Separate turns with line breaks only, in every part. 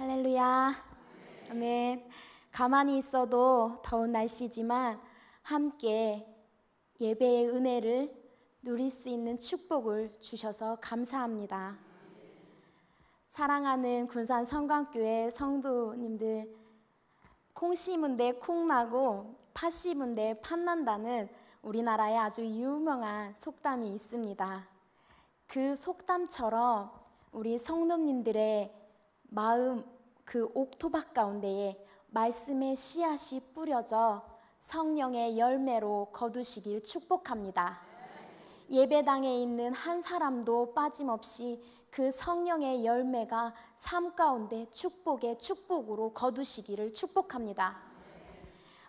할렐루야. 아멘. 가만히 있어도 더운 날씨지만 함께 예배의 은혜를 누릴 수 있는 축복을 주셔서 감사합니다. 사랑하는 군산 성광교회 성도님들, 콩 심은데 콩 나고 팥 심은데 팥 난다는 우리나라에 아주 유명한 속담이 있습니다. 그 속담처럼 우리 성도님들의 마음, 그 옥토박 가운데에 말씀의 씨앗이 뿌려져 성령의 열매로 거두시길 축복합니다. 예배당에 있는 한 사람도 빠짐없이 그 성령의 열매가 삶 가운데 축복의 축복으로 거두시기를 축복합니다.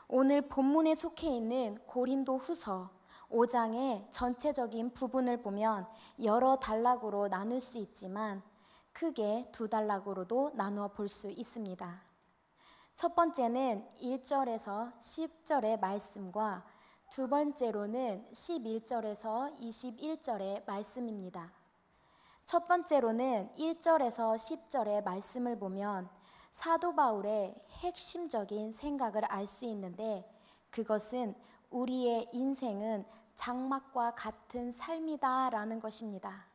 오늘 본문에 속해 있는 고린도 후서 5장의 전체적인 부분을 보면 여러 단락으로 나눌 수 있지만 크게 두 단락으로도 나누어 볼 수 있습니다. 첫 번째는 1절에서 10절의 말씀과 두 번째로는 11절에서 21절의 말씀입니다. 첫 번째로는 1절에서 10절의 말씀을 보면 사도 바울의 핵심적인 생각을 알 수 있는데, 그것은 우리의 인생은 장막과 같은 삶이다 라는 것입니다.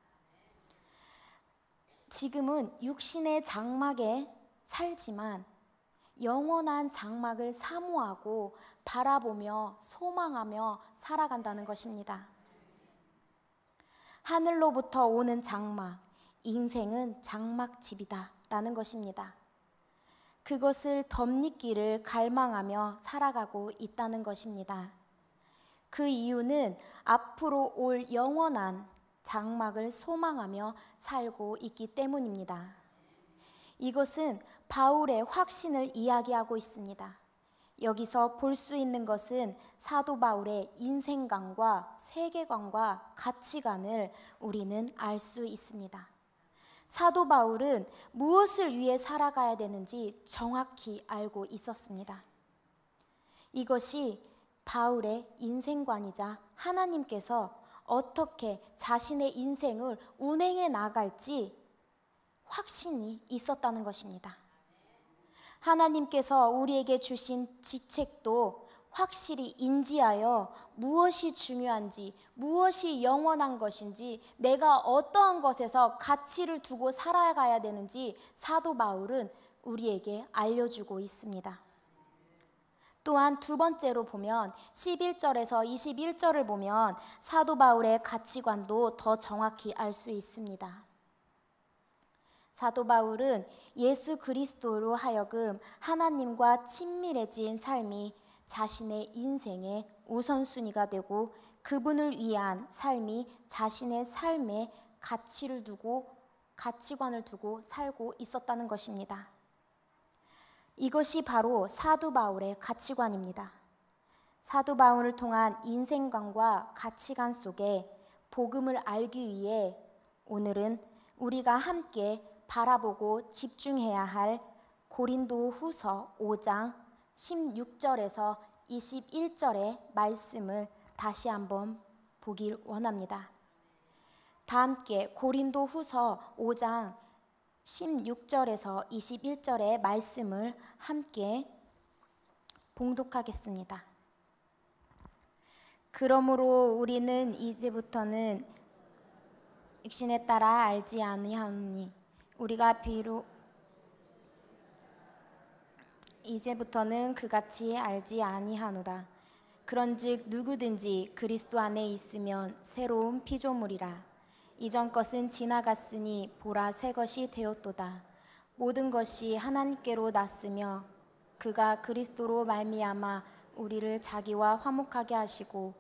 지금은 육신의 장막에 살지만 영원한 장막을 사모하고 바라보며 소망하며 살아간다는 것입니다. 하늘로부터 오는 장막, 인생은 장막집이다 라는 것입니다. 그것을 덧입기를 갈망하며 살아가고 있다는 것입니다. 그 이유는 앞으로 올 영원한 장막을 소망하며 살고 있기 때문입니다. 이것은 바울의 확신을 이야기하고 있습니다. 여기서 볼 수 있는 것은 사도 바울의 인생관과 세계관과 가치관을 우리는 알 수 있습니다. 사도 바울은 무엇을 위해 살아가야 되는지 정확히 알고 있었습니다. 이것이 바울의 인생관이자 하나님께서 어떻게 자신의 인생을 운행해 나갈지 확신이 있었다는 것입니다. 하나님께서 우리에게 주신 직책도 확실히 인지하여 무엇이 중요한지, 무엇이 영원한 것인지, 내가 어떠한 것에서 가치를 두고 살아가야 되는지 사도 바울은 우리에게 알려주고 있습니다. 또한 두 번째로 보면 11절에서 21절을 보면 사도 바울의 가치관도 더 정확히 알 수 있습니다. 사도 바울은 예수 그리스도로 하여금 하나님과 친밀해진 삶이 자신의 인생의 우선순위가 되고, 그분을 위한 삶이 자신의 삶에 가치관을 두고 살고 있었다는 것입니다. 이것이 바로 사도 바울의 가치관입니다. 사도 바울을 통한 인생관과 가치관 속에 복음을 알기 위해 오늘은 우리가 함께 바라보고 집중해야 할 고린도 후서 5장 16절에서 21절의 말씀을 다시 한번 보길 원합니다. 다 함께 고린도 후서 5장 16절에서 21절의 말씀을 함께 봉독하겠습니다. 그러므로 우리는 이제부터는 육신에 따라 알지 아니하오니 우리가 비록 이제부터는 그같이 알지 아니하노라. 그런즉 누구든지 그리스도 안에 있으면 새로운 피조물이라. 이전 것은 지나갔으니 보라 새 것이 되었도다. 모든 것이 하나님께로 났으며 그가 그리스도로 말미암아 우리를 자기와 화목하게 하시고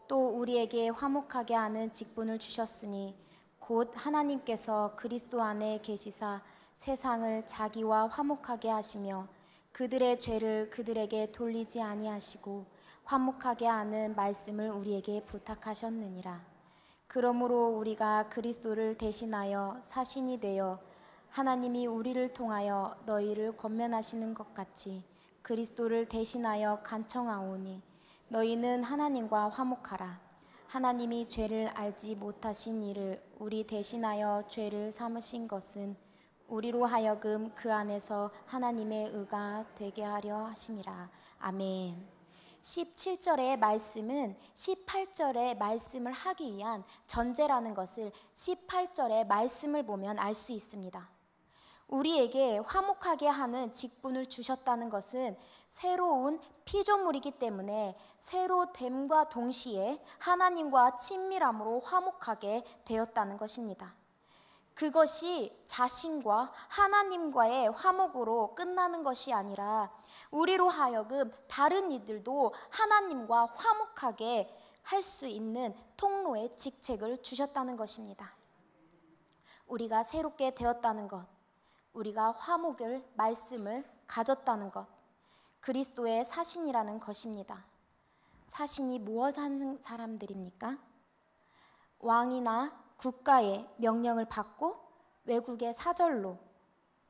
또 우리에게 화목하게 하는 직분을 주셨으니 곧 하나님께서 그리스도 안에 계시사 세상을 자기와 화목하게 하시며 그들의 죄를 그들에게 돌리지 아니하시고 화목하게 하는 말씀을 우리에게 부탁하셨느니라. 그러므로 우리가 그리스도를 대신하여 사신이 되어 하나님이 우리를 통하여 너희를 권면하시는 것 같이 그리스도를 대신하여 간청하오니 너희는 하나님과 화목하라. 하나님이 죄를 알지 못하신 이를 우리 대신하여 죄를 삼으신 것은 우리로 하여금 그 안에서 하나님의 의가 되게 하려 하심이라. 아멘. 17절의 말씀은 18절의 말씀을 하기 위한 전제라는 것을 18절의 말씀을 보면 알 수 있습니다. 우리에게 화목하게 하는 직분을 주셨다는 것은 새로운 피조물이기 때문에 새로됨과 동시에 하나님과 친밀함으로 화목하게 되었다는 것입니다. 그것이 자신과 하나님과의 화목으로 끝나는 것이 아니라 우리로 하여금 다른 이들도 하나님과 화목하게 할 수 있는 통로의 직책을 주셨다는 것입니다. 우리가 새롭게 되었다는 것, 우리가 화목을 말씀을 가졌다는 것, 그리스도의 사신이라는 것입니다. 사신이 무엇 하는 사람들입니까? 왕이나 국가의 명령을 받고 외국의 사절로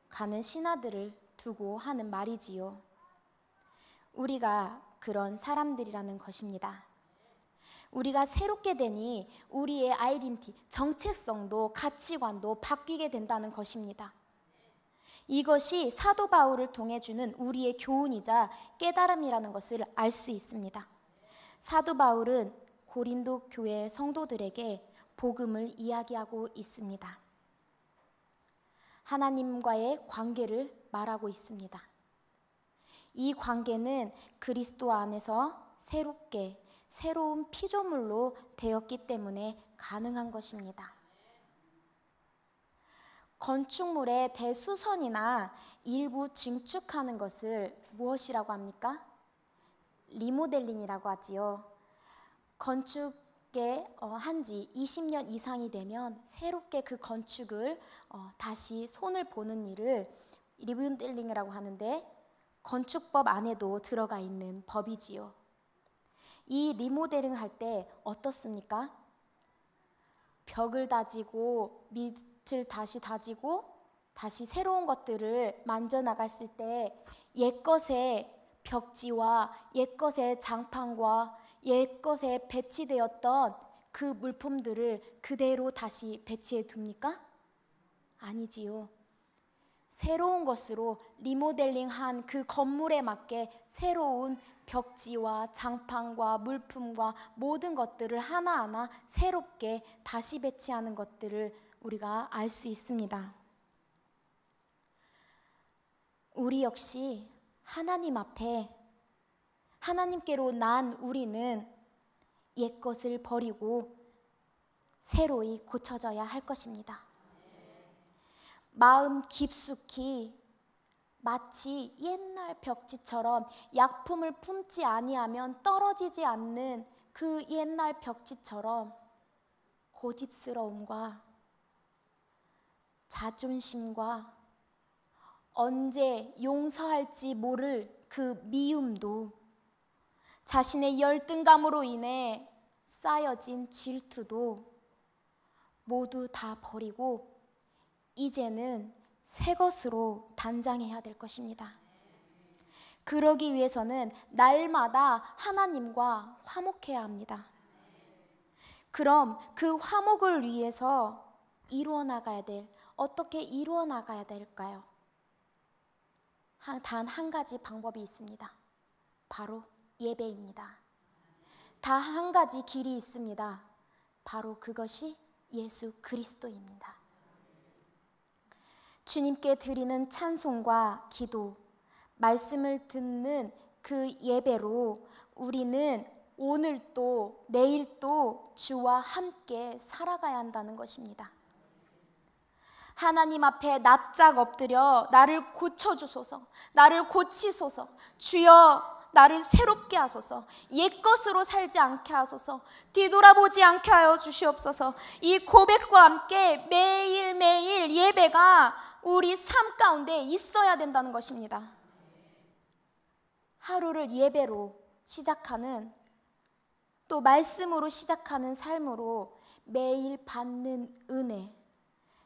가는 신하들을 두고 하는 말이지요. 우리가 그런 사람들이라는 것입니다. 우리가 새롭게 되니 우리의 아이덴티티, 정체성도 가치관도 바뀌게 된다는 것입니다. 이것이 사도 바울을 통해 주는 우리의 교훈이자 깨달음이라는 것을 알 수 있습니다. 사도 바울은 고린도 교회 성도들에게 복음을 이야기하고 있습니다. 하나님과의 관계를 말하고 있습니다. 이 관계는 그리스도 안에서 새로운 피조물로 되었기 때문에 가능한 것입니다. 건축물의 대수선이나 일부 증축하는 것을 무엇이라고 합니까? 리모델링이라고 하지요. 건축에 한지 20년 이상이 되면 새롭게 그 건축을 다시 손을 보는 일을 리모델링이라고 하는데, 건축법 안에도 들어가 있는 법이지요. 이 리모델링 할 때 어떻습니까? 벽을 다지고 밑을 다시 다지고 다시 새로운 것들을 만져나갔을 때 옛것의 벽지와 옛것의 장판과 옛것에 배치되었던 그 물품들을 그대로 다시 배치해 둡니까? 아니지요. 새로운 것으로 리모델링한 그 건물에 맞게 새로운 벽지와 장판과 물품과 모든 것들을 하나하나 새롭게 다시 배치하는 것들을 우리가 알 수 있습니다. 우리 역시 하나님 앞에, 하나님께로 난 우리는 옛것을 버리고 새로이 고쳐져야 할 것입니다. 마음 깊숙이 마치 옛날 벽지처럼 약품을 품지 아니하면 떨어지지 않는 그 옛날 벽지처럼 고집스러움과 자존심과 언제 용서할지 모를 그 미움도, 자신의 열등감으로 인해 쌓여진 질투도 모두 다 버리고 이제는 새 것으로 단장해야 될 것입니다. 그러기 위해서는 날마다 하나님과 화목해야 합니다. 그럼 그 화목을 위해서 어떻게 이루어 나가야 될까요? 단 한 가지 방법이 있습니다. 바로 예배입니다. 단 한 가지 길이 있습니다. 바로 그것이 예수 그리스도입니다. 주님께 드리는 찬송과 기도, 말씀을 듣는 그 예배로 우리는 오늘도 내일도 주와 함께 살아가야 한다는 것입니다. 하나님 앞에 납작 엎드려 나를 고쳐주소서, 나를 고치소서, 주여 나를 새롭게 하소서, 옛것으로 살지 않게 하소서, 뒤돌아보지 않게 하여 주시옵소서. 이 고백과 함께 매일매일 예배가 우리 삶 가운데 있어야 된다는 것입니다. 하루를 예배로 시작하는, 또 말씀으로 시작하는 삶으로 매일 받는 은혜,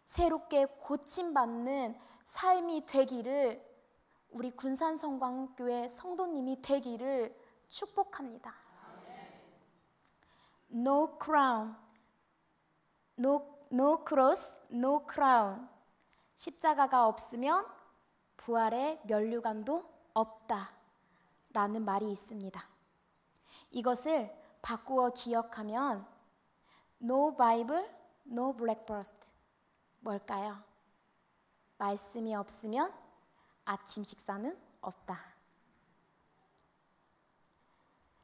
새롭게 고침받는 삶이 되기를, 우리 군산성광교회 성도님이 되기를 축복합니다. No crown, no cross, no crown. 십자가가 없으면 부활의 면류관도 없다라는 말이 있습니다. 이것을 바꾸어 기억하면 No Bible, no breakfast. 뭘까요? 말씀이 없으면 아침 식사는 없다.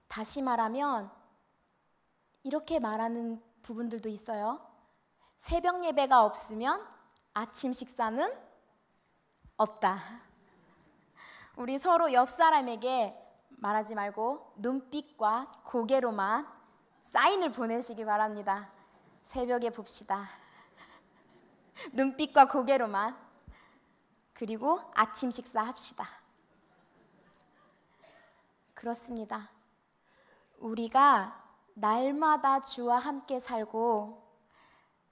다시 말하면 이렇게 말하는 부분들도 있어요. 새벽 예배가 없으면 아침 식사는 없다. 우리 서로 옆 사람에게 말하지 말고 눈빛과 고개로만 사인을 보내시기 바랍니다. 새벽에 봅시다. 눈빛과 고개로만. 그리고 아침 식사 합시다. 그렇습니다. 우리가 날마다 주와 함께 살고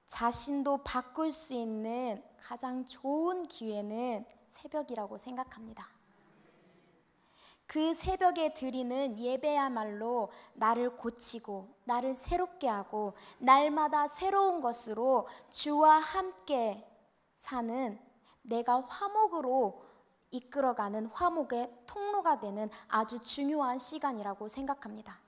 자신도 바꿀 수 있는 가장 좋은 기회는 새벽이라고 생각합니다. 그 새벽에 드리는 예배야말로 나를 고치고 나를 새롭게 하고 날마다 새로운 것으로 주와 함께 사는, 내가 화목으로 이끌어가는 화목의 통로가 되는 아주 중요한 시간이라고 생각합니다.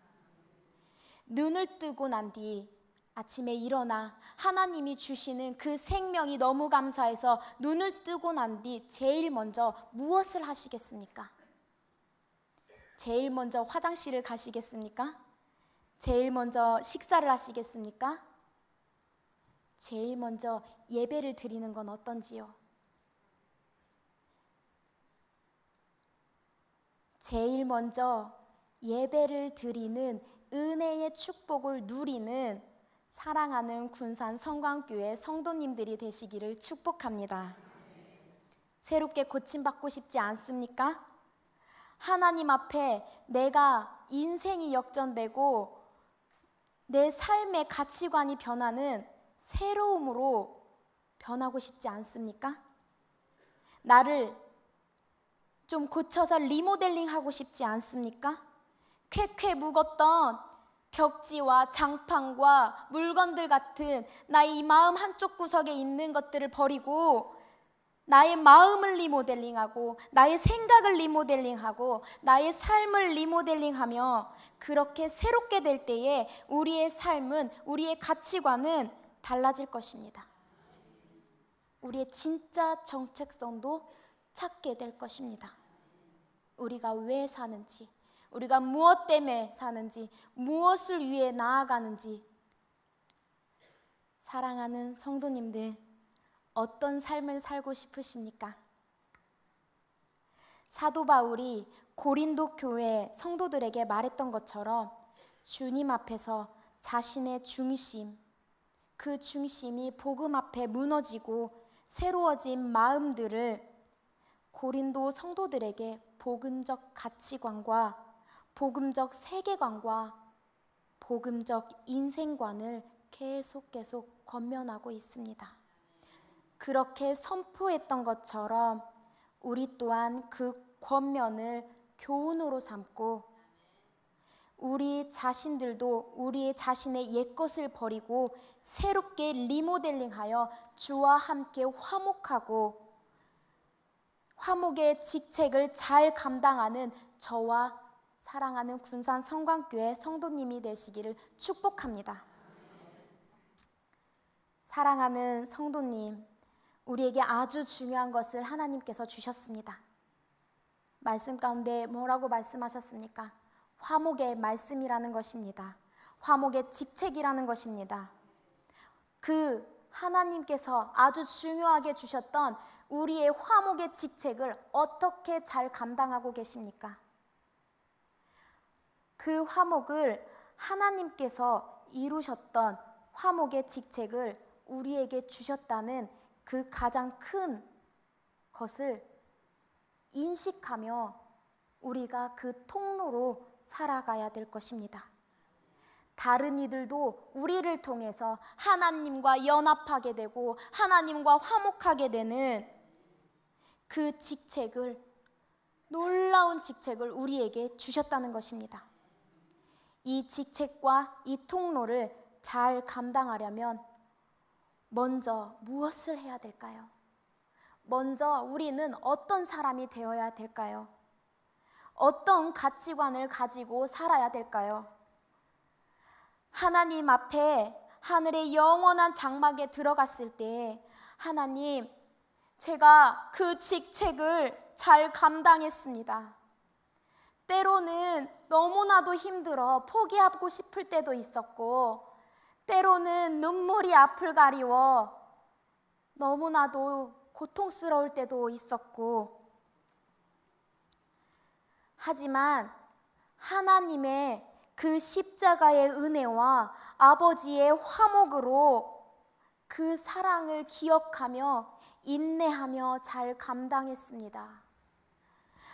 눈을 뜨고 난 뒤 아침에 일어나 하나님이 주시는 그 생명이 너무 감사해서 눈을 뜨고 난 뒤 제일 먼저 무엇을 하시겠습니까? 제일 먼저 화장실을 가시겠습니까? 제일 먼저 식사를 하시겠습니까? 제일 먼저 예배를 드리는 건 어떤지요? 제일 먼저 예배를 드리는 은혜의 축복을 누리는 사랑하는 군산 성광교회 성도님들이 되시기를 축복합니다. 새롭게 고침받고 싶지 않습니까? 하나님 앞에 내가 인생이 역전되고 내 삶의 가치관이 변하는 새로움으로 변하고 싶지 않습니까? 나를 좀 고쳐서 리모델링하고 싶지 않습니까? 쾌쾌 묵었던 벽지와 장판과 물건들 같은 나의 이 마음 한쪽 구석에 있는 것들을 버리고 나의 마음을 리모델링하고 나의 생각을 리모델링하고 나의 삶을 리모델링하며 그렇게 새롭게 될 때에 우리의 삶은, 우리의 가치관은 달라질 것입니다. 우리의 진짜 정체성도 찾게 될 것입니다. 우리가 왜 사는지, 우리가 무엇 때문에 사는지, 무엇을 위해 나아가는지. 사랑하는 성도님들, 어떤 삶을 살고 싶으십니까? 사도 바울이 고린도 교회 성도들에게 말했던 것처럼 주님 앞에서 자신의 중심, 그 중심이 복음 앞에 무너지고 새로워진 마음들을 고린도 성도들에게 복음적 가치관과 복음적 세계관과 복음적 인생관을 계속 권면하고 있습니다. 그렇게 선포했던 것처럼 우리 또한 그 권면을 교훈으로 삼고 우리 자신들도 우리 자신의 옛것을 버리고 새롭게 리모델링하여 주와 함께 화목하고 화목의 직책을 잘 감당하는 저와 사랑하는 군산 성광교회 성도님이 되시기를 축복합니다. 사랑하는 성도님, 우리에게 아주 중요한 것을 하나님께서 주셨습니다. 말씀 가운데 뭐라고 말씀하셨습니까? 화목의 말씀이라는 것입니다. 화목의 직책이라는 것입니다. 그 하나님께서 아주 중요하게 주셨던 우리의 화목의 직책을 어떻게 잘 감당하고 계십니까? 그 화목을 하나님께서 이루셨던 화목의 직책을 우리에게 주셨다는 그 가장 큰 것을 인식하며 우리가 그 통로로 살아가야 될 것입니다. 다른 이들도 우리를 통해서 하나님과 연합하게 되고 하나님과 화목하게 되는 그 직책을, 놀라운 직책을 우리에게 주셨다는 것입니다. 이 직책과 이 통로를 잘 감당하려면 먼저 무엇을 해야 될까요? 먼저 우리는 어떤 사람이 되어야 될까요? 어떤 가치관을 가지고 살아야 될까요? 하나님 앞에 하늘의 영원한 장막에 들어갔을 때 하나님, 제가 그 직책을 잘 감당했습니다. 때로는 너무나도 힘들어 포기하고 싶을 때도 있었고, 때로는 눈물이 앞을 가리워 너무나도 고통스러울 때도 있었고, 하지만 하나님의 그 십자가의 은혜와 아버지의 화목으로 그 사랑을 기억하며 인내하며 잘 감당했습니다.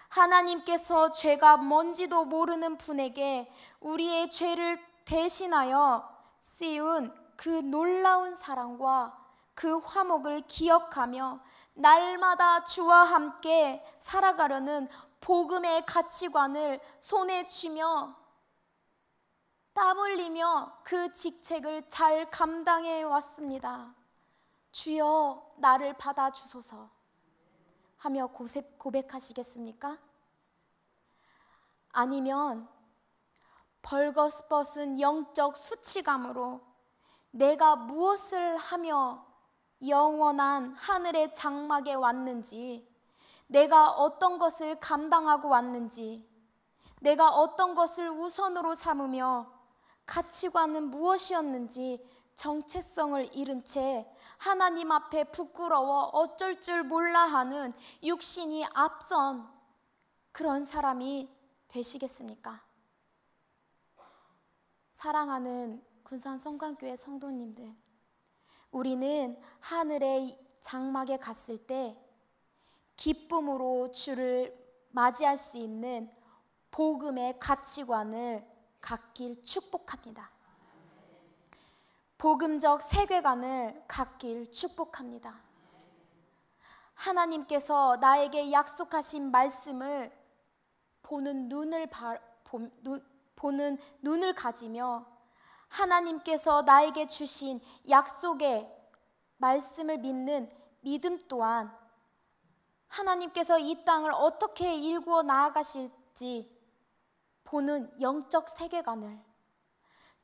하나님께서 죄가 뭔지도 모르는 분에게 우리의 죄를 대신하여 씌운 그 놀라운 사랑과 그 화목을 기억하며 날마다 주와 함께 살아가려는 복음의 가치관을 손에 쥐며 땀 흘리며 그 직책을 잘 감당해 왔습니다. 주여 나를 받아주소서 하며 고백하시겠습니까? 아니면 벌거벗은 영적 수치감으로 내가 무엇을 하며 영원한 하늘의 장막에 왔는지, 내가 어떤 것을 감당하고 왔는지, 내가 어떤 것을 우선으로 삼으며 가치관은 무엇이었는지 정체성을 잃은 채 하나님 앞에 부끄러워 어쩔 줄 몰라 하는 육신이 앞선 그런 사람이 되시겠습니까? 사랑하는 군산 성관교회 성도님들, 우리는 하늘의 장막에 갔을 때 기쁨으로 주를 맞이할 수 있는 복음의 가치관을 갖길 축복합니다. 복음적 세계관을 갖길 축복합니다. 하나님께서 나에게 약속하신 말씀을 보는 눈을 가지며 하나님께서 나에게 주신 약속의 말씀을 믿는 믿음 또한 하나님께서 이 땅을 어떻게 일구어 나아가실지 보는 영적 세계관을,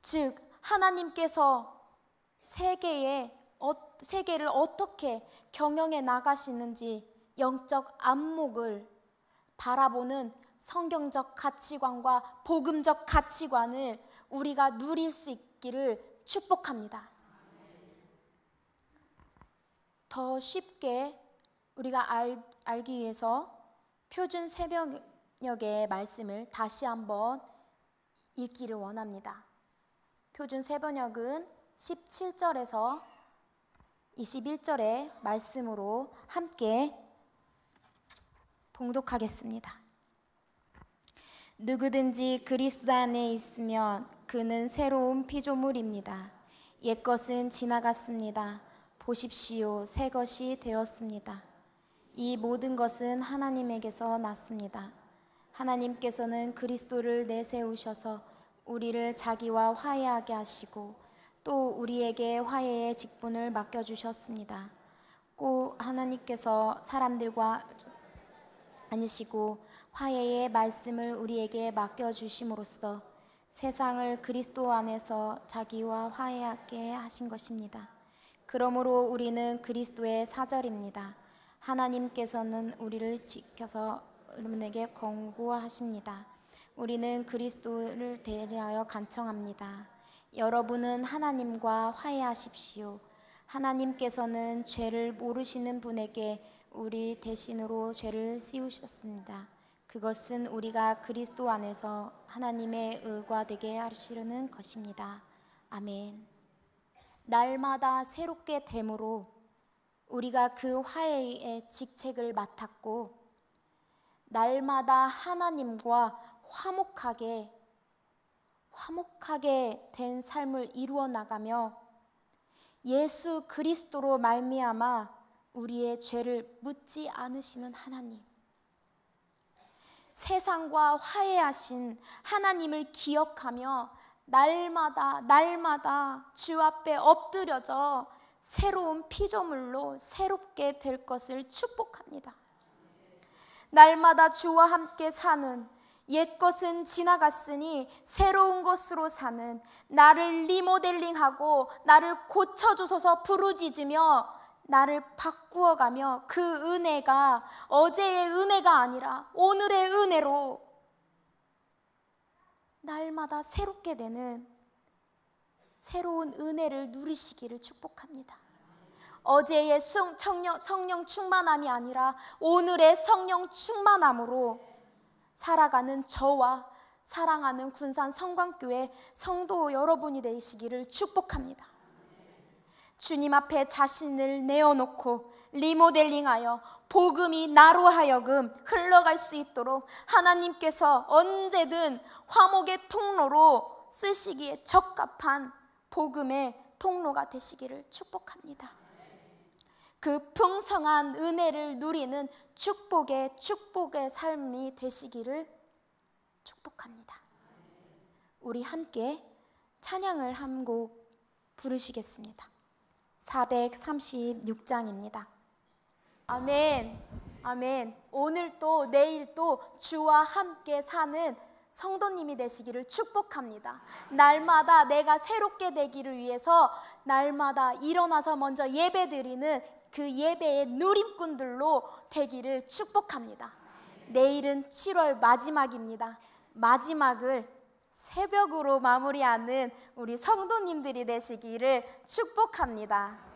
즉 하나님께서 세계를 어떻게 경영해 나가시는지 영적 안목을 바라보는 성경적 가치관과 복음적 가치관을 우리가 누릴 수 있기를 축복합니다. 더 쉽게 우리가 알기 위해서 표준 새벽녘의 말씀을 다시 한번 읽기를 원합니다. 표준 새벽녘은 17절에서 21절의 말씀으로 함께 봉독하겠습니다. 누구든지 그리스도 안에 있으면 그는 새로운 피조물입니다. 옛것은 지나갔습니다. 보십시오, 새 것이 되었습니다. 이 모든 것은 하나님에게서 났습니다. 하나님께서는 그리스도를 내세우셔서 우리를 자기와 화해하게 하시고 또 우리에게 화해의 직분을 맡겨주셨습니다. 꼭 하나님께서 사람들과 아니시고 화해의 말씀을 우리에게 맡겨주심으로써 세상을 그리스도 안에서 자기와 화해하게 하신 것입니다. 그러므로 우리는 그리스도의 사절입니다. 하나님께서는 우리를 지켜서 여러분에게 권고하십니다. 우리는 그리스도를 대리하여 간청합니다. 여러분은 하나님과 화해하십시오. 하나님께서는 죄를 모르시는 분에게 우리 대신으로 죄를 씌우셨습니다. 그것은 우리가 그리스도 안에서 하나님의 의가 되게 하시려는 것입니다. 아멘. 날마다 새롭게 됨으로 우리가 그 화해의 직책을 맡았고, 날마다 하나님과 화목하게 된 삶을 이루어 나가며 예수 그리스도로 말미암아 우리의 죄를 묻지 않으시는 하나님, 세상과 화해하신 하나님을 기억하며 날마다 주 앞에 엎드려져 새로운 피조물로 새롭게 될 것을 축복합니다. 날마다 주와 함께 사는, 옛것은 지나갔으니 새로운 것으로 사는, 나를 리모델링하고 나를 고쳐주소서 부르짖으며 나를 바꾸어가며 그 은혜가 어제의 은혜가 아니라 오늘의 은혜로 날마다 새롭게 되는 새로운 은혜를 누리시기를 축복합니다. 어제의 성령 충만함이 아니라 오늘의 성령 충만함으로 살아가는 저와 사랑하는 군산 성광교회 성도 여러분이 되시기를 축복합니다. 주님 앞에 자신을 내어놓고 리모델링하여 복음이 나로 하여금 흘러갈 수 있도록 하나님께서 언제든 화목의 통로로 쓰시기에 적합한 복음의 통로가 되시기를 축복합니다. 그 풍성한 은혜를 누리는 축복의 삶이 되시기를 축복합니다. 우리 함께 찬양을 한 곡 부르시겠습니다. 436장입니다. 아멘, 아멘. 오늘 또 내일 또 주와 함께 사는 성도님이 되시기를 축복합니다. 날마다 내가 새롭게 되기를 위해서 날마다 일어나서 먼저 예배드리는 그 예배의 누림꾼들로 되기를 축복합니다. 내일은 7월 마지막입니다. 마지막을 새벽으로 마무리하는 우리 성도님들이 되시기를 축복합니다.